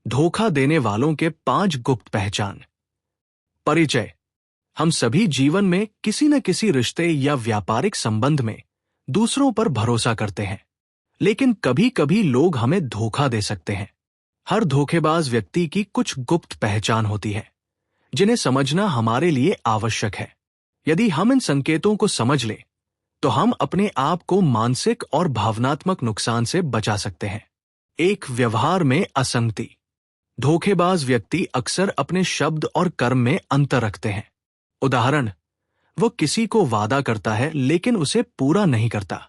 धोखा देने वालों के 5 गुप्त पहचान। परिचय। हम सभी जीवन में किसी न किसी रिश्ते या व्यापारिक संबंध में दूसरों पर भरोसा करते हैं, लेकिन कभी कभी लोग हमें धोखा दे सकते हैं। हर धोखेबाज व्यक्ति की कुछ गुप्त पहचान होती है, जिन्हें समझना हमारे लिए आवश्यक है। यदि हम इन संकेतों को समझ लें, तो हम अपने आप को मानसिक और भावनात्मक नुकसान से बचा सकते हैं। एक, व्यवहार में असंगति। धोखेबाज व्यक्ति अक्सर अपने शब्द और कर्म में अंतर रखते हैं। उदाहरण, वो किसी को वादा करता है लेकिन उसे पूरा नहीं करता।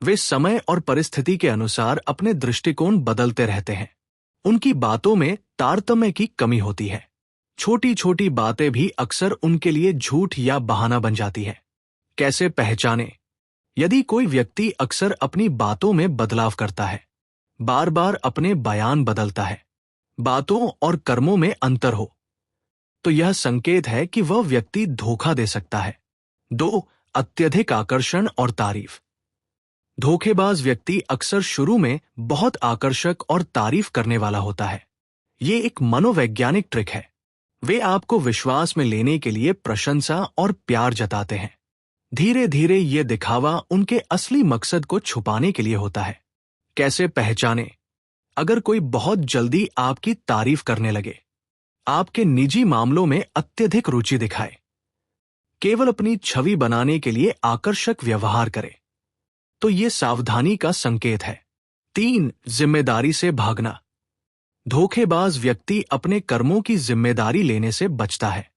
वे समय और परिस्थिति के अनुसार अपने दृष्टिकोण बदलते रहते हैं। उनकी बातों में तारतम्य की कमी होती है। छोटी छोटी बातें भी अक्सर उनके लिए झूठ या बहाना बन जाती है। कैसे पहचानें? यदि कोई व्यक्ति अक्सर अपनी बातों में बदलाव करता है, बार बार अपने बयान बदलता है, बातों और कर्मों में अंतर हो, तो यह संकेत है कि वह व्यक्ति धोखा दे सकता है। 2, अत्यधिक आकर्षण और तारीफ। धोखेबाज व्यक्ति अक्सर शुरू में बहुत आकर्षक और तारीफ करने वाला होता है। ये एक मनोवैज्ञानिक ट्रिक है। वे आपको विश्वास में लेने के लिए प्रशंसा और प्यार जताते हैं। धीरे धीरे ये दिखावा उनके असली मकसद को छुपाने के लिए होता है। कैसे पहचानें? अगर कोई बहुत जल्दी आपकी तारीफ करने लगे, आपके निजी मामलों में अत्यधिक रुचि दिखाए, केवल अपनी छवि बनाने के लिए आकर्षक व्यवहार करे, तो ये सावधानी का संकेत है। 3, जिम्मेदारी से भागना। धोखेबाज व्यक्ति अपने कर्मों की जिम्मेदारी लेने से बचता है।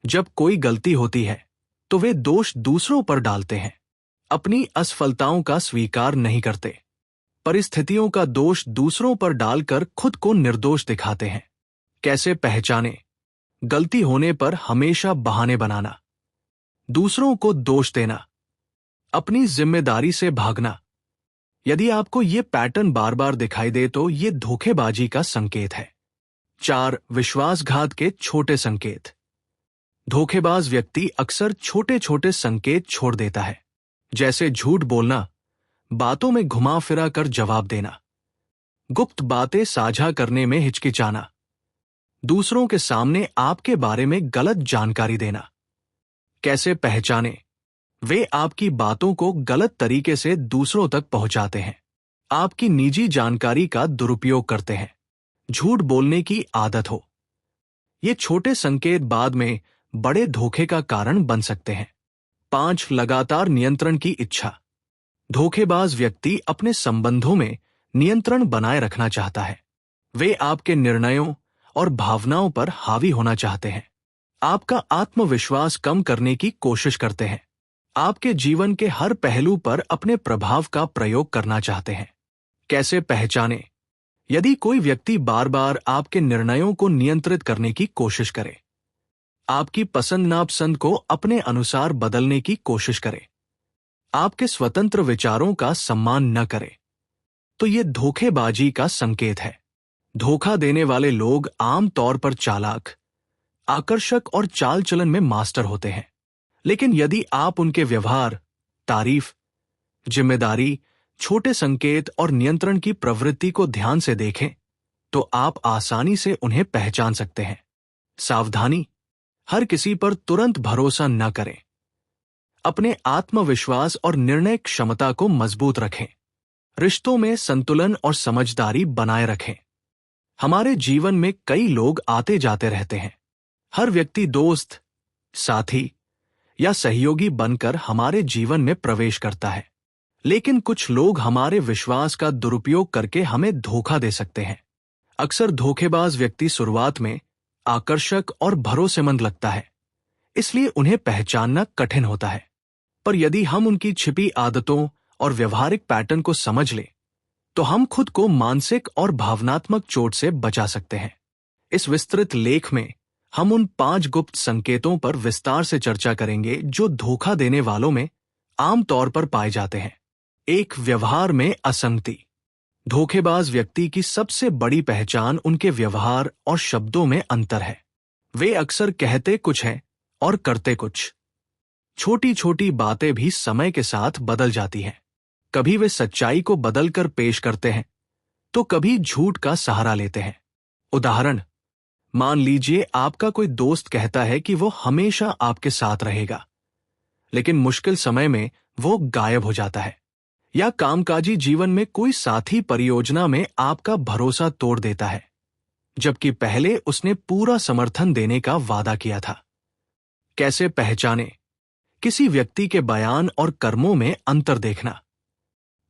जब कोई गलती होती है, तो वे दोष दूसरों पर डालते हैं। अपनी असफलताओं का स्वीकार नहीं करते। परिस्थितियों का दोष दूसरों पर डालकर खुद को निर्दोष दिखाते हैं। कैसे पहचानें? गलती होने पर हमेशा बहाने बनाना, दूसरों को दोष देना, अपनी जिम्मेदारी से भागना। यदि आपको ये पैटर्न बार बार दिखाई दे तो ये धोखेबाजी का संकेत है। 4, विश्वासघात के छोटे संकेत। धोखेबाज व्यक्ति अक्सर छोटे छोटे संकेत छोड़ देता है, जैसे झूठ बोलना, बातों में घुमा फिरा कर जवाब देना, गुप्त बातें साझा करने में हिचकिचाना, दूसरों के सामने आपके बारे में गलत जानकारी देना। कैसे पहचानें? वे आपकी बातों को गलत तरीके से दूसरों तक पहुंचाते हैं, आपकी निजी जानकारी का दुरुपयोग करते हैं, झूठ बोलने की आदत हो। ये छोटे संकेत बाद में बड़े धोखे का कारण बन सकते हैं। 5, लगातार नियंत्रण की इच्छा। धोखेबाज व्यक्ति अपने संबंधों में नियंत्रण बनाए रखना चाहता है। वे आपके निर्णयों और भावनाओं पर हावी होना चाहते हैं, आपका आत्मविश्वास कम करने की कोशिश करते हैं, आपके जीवन के हर पहलू पर अपने प्रभाव का प्रयोग करना चाहते हैं। कैसे पहचानें? यदि कोई व्यक्ति बार बार आपके निर्णयों को नियंत्रित करने की कोशिश करे, आपकी पसंद नापसंद को अपने अनुसार बदलने की कोशिश करे, आपके स्वतंत्र विचारों का सम्मान न करे, तो ये धोखेबाजी का संकेत है। धोखा देने वाले लोग आम तौर पर चालाक, आकर्षक और चाल चलन में मास्टर होते हैं, लेकिन यदि आप उनके व्यवहार, तारीफ, जिम्मेदारी, छोटे संकेत और नियंत्रण की प्रवृत्ति को ध्यान से देखें, तो आप आसानी से उन्हें पहचान सकते हैं। सावधानी, हर किसी पर तुरंत भरोसा न करें। अपने आत्मविश्वास और निर्णय क्षमता को मजबूत रखें। रिश्तों में संतुलन और समझदारी बनाए रखें। हमारे जीवन में कई लोग आते जाते रहते हैं। हर व्यक्ति दोस्त, साथी या सहयोगी बनकर हमारे जीवन में प्रवेश करता है, लेकिन कुछ लोग हमारे विश्वास का दुरुपयोग करके हमें धोखा दे सकते हैं। अक्सर धोखेबाज व्यक्ति शुरुआत में आकर्षक और भरोसेमंद लगता है, इसलिए उन्हें पहचानना कठिन होता है। पर यदि हम उनकी छिपी आदतों और व्यवहारिक पैटर्न को समझ लें, तो हम खुद को मानसिक और भावनात्मक चोट से बचा सकते हैं। इस विस्तृत लेख में हम उन 5 गुप्त संकेतों पर विस्तार से चर्चा करेंगे जो धोखा देने वालों में आम तौर पर पाए जाते हैं। 1, व्यवहार में असंगति। धोखेबाज व्यक्ति की सबसे बड़ी पहचान उनके व्यवहार और शब्दों में अंतर है। वे अक्सर कहते कुछ हैं और करते कुछ। छोटी छोटी बातें भी समय के साथ बदल जाती हैं। कभी वे सच्चाई को बदलकर पेश करते हैं, तो कभी झूठ का सहारा लेते हैं। उदाहरण, मान लीजिए आपका कोई दोस्त कहता है कि वो हमेशा आपके साथ रहेगा, लेकिन मुश्किल समय में वो गायब हो जाता है। या कामकाजी जीवन में कोई साथी परियोजना में आपका भरोसा तोड़ देता है, जबकि पहले उसने पूरा समर्थन देने का वादा किया था। कैसे पहचानें? किसी व्यक्ति के बयान और कर्मों में अंतर देखना,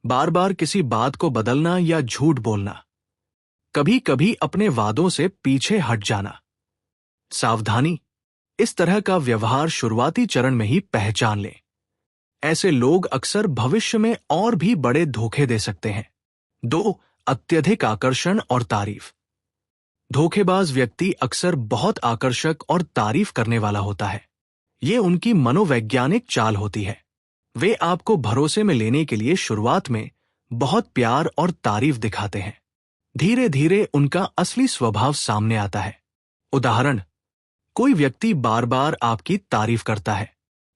बार बार किसी बात को बदलना या झूठ बोलना, कभी कभी अपने वादों से पीछे हट जाना। सावधानी, इस तरह का व्यवहार शुरुआती चरण में ही पहचान लें। ऐसे लोग अक्सर भविष्य में और भी बड़े धोखे दे सकते हैं। 2. अत्यधिक आकर्षण और तारीफ। धोखेबाज व्यक्ति अक्सर बहुत आकर्षक और तारीफ करने वाला होता है। ये उनकी मनोवैज्ञानिक चाल होती है। वे आपको भरोसे में लेने के लिए शुरुआत में बहुत प्यार और तारीफ दिखाते हैं। धीरे धीरे उनका असली स्वभाव सामने आता है। उदाहरण, कोई व्यक्ति बार बार आपकी तारीफ करता है,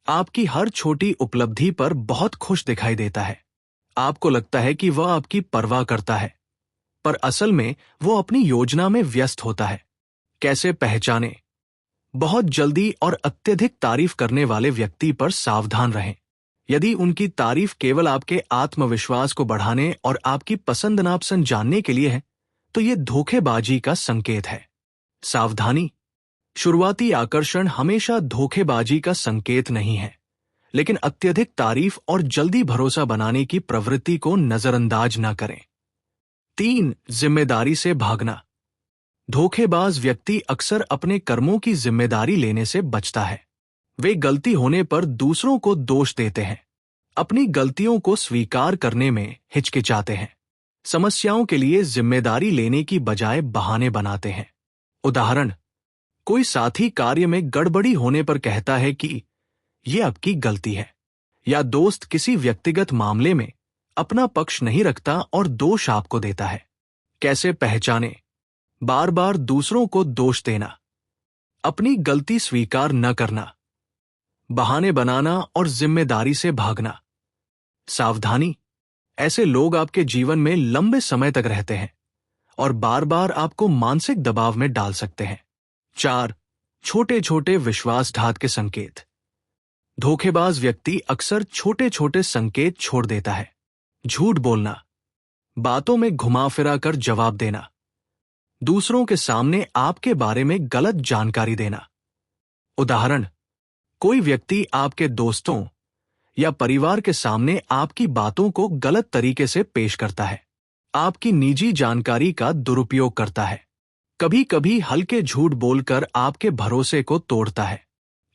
आपकी हर छोटी उपलब्धि पर बहुत खुश दिखाई देता है। आपको लगता है कि वह आपकी परवाह करता है, पर असल में वो अपनी योजना में व्यस्त होता है। कैसे पहचानें? बहुत जल्दी और अत्यधिक तारीफ करने वाले व्यक्ति पर सावधान रहें। यदि उनकी तारीफ केवल आपके आत्मविश्वास को बढ़ाने और आपकी पसंद नापसंद जानने के लिए है, तो ये धोखेबाजी का संकेत है। सावधानी, शुरुआती आकर्षण हमेशा धोखेबाजी का संकेत नहीं है, लेकिन अत्यधिक तारीफ और जल्दी भरोसा बनाने की प्रवृत्ति को नजरअंदाज न करें। 3. जिम्मेदारी से भागना। धोखेबाज व्यक्ति अक्सर अपने कर्मों की जिम्मेदारी लेने से बचता है। वे गलती होने पर दूसरों को दोष देते हैं, अपनी गलतियों को स्वीकार करने में हिचकिचाते हैं, समस्याओं के लिए जिम्मेदारी लेने की बजाय बहाने बनाते हैं। उदाहरण, कोई साथी कार्य में गड़बड़ी होने पर कहता है कि यह आपकी गलती है, या दोस्त किसी व्यक्तिगत मामले में अपना पक्ष नहीं रखता और दोष आपको देता है। कैसे पहचानें? बार बार दूसरों को दोष देना, अपनी गलती स्वीकार न करना, बहाने बनाना और जिम्मेदारी से भागना। सावधानी, ऐसे लोग आपके जीवन में लंबे समय तक रहते हैं और बार बार आपको मानसिक दबाव में डाल सकते हैं। 4. छोटे छोटे विश्वासघात के संकेत। धोखेबाज व्यक्ति अक्सर छोटे छोटे संकेत छोड़ देता है। झूठ बोलना, बातों में घुमा फिरा कर जवाब देना, दूसरों के सामने आपके बारे में गलत जानकारी देना। उदाहरण, कोई व्यक्ति आपके दोस्तों या परिवार के सामने आपकी बातों को गलत तरीके से पेश करता है, आपकी निजी जानकारी का दुरुपयोग करता है, कभी कभी हल्के झूठ बोलकर आपके भरोसे को तोड़ता है।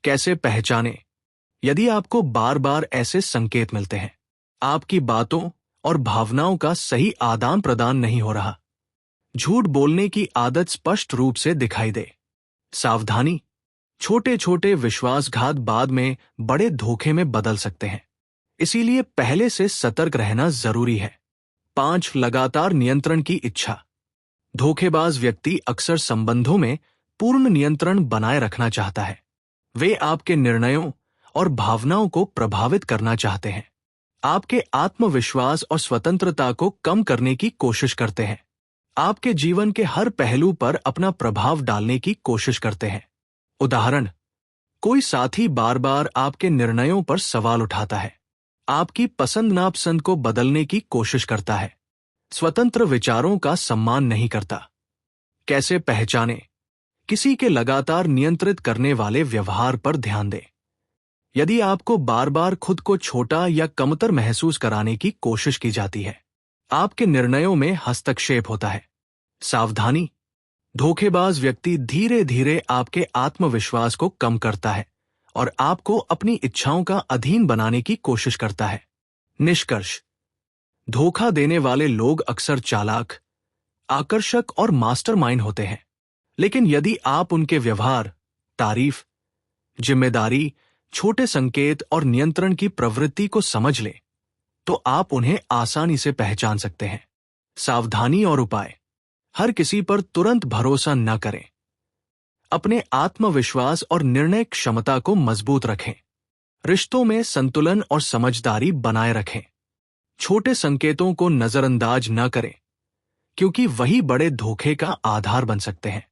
कैसे पहचानें? यदि आपको बार बार ऐसे संकेत मिलते हैं, आपकी बातों और भावनाओं का सही आदान प्रदान नहीं हो रहा, झूठ बोलने की आदत स्पष्ट रूप से दिखाई दे। सावधानी, छोटे छोटे विश्वासघात बाद में बड़े धोखे में बदल सकते हैं, इसीलिए पहले से सतर्क रहना जरूरी है। 5. लगातार नियंत्रण की इच्छा। धोखेबाज व्यक्ति अक्सर संबंधों में पूर्ण नियंत्रण बनाए रखना चाहता है। वे आपके निर्णयों और भावनाओं को प्रभावित करना चाहते हैं, आपके आत्मविश्वास और स्वतंत्रता को कम करने की कोशिश करते हैं, आपके जीवन के हर पहलू पर अपना प्रभाव डालने की कोशिश करते हैं। उदाहरण, कोई साथी बार बार आपके निर्णयों पर सवाल उठाता है, आपकी पसंद नापसंद को बदलने की कोशिश करता है, स्वतंत्र विचारों का सम्मान नहीं करता। कैसे पहचानें? किसी के लगातार नियंत्रित करने वाले व्यवहार पर ध्यान दें। यदि आपको बार बार खुद को छोटा या कमतर महसूस कराने की कोशिश की जाती है, आपके निर्णयों में हस्तक्षेप होता है। सावधानी, धोखेबाज व्यक्ति धीरे धीरे आपके आत्मविश्वास को कम करता है और आपको अपनी इच्छाओं का अधीन बनाने की कोशिश करता है। निष्कर्ष, धोखा देने वाले लोग अक्सर चालाक, आकर्षक और मास्टरमाइंड होते हैं, लेकिन यदि आप उनके व्यवहार, तारीफ, जिम्मेदारी, छोटे संकेत और नियंत्रण की प्रवृत्ति को समझ लें, तो आप उन्हें आसानी से पहचान सकते हैं। सावधानी और उपाय। हर किसी पर तुरंत भरोसा न करें। अपने आत्मविश्वास और निर्णय क्षमता को मजबूत रखें। रिश्तों में संतुलन और समझदारी बनाए रखें। छोटे संकेतों को नजरअंदाज न करें, क्योंकि वही बड़े धोखे का आधार बन सकते हैं।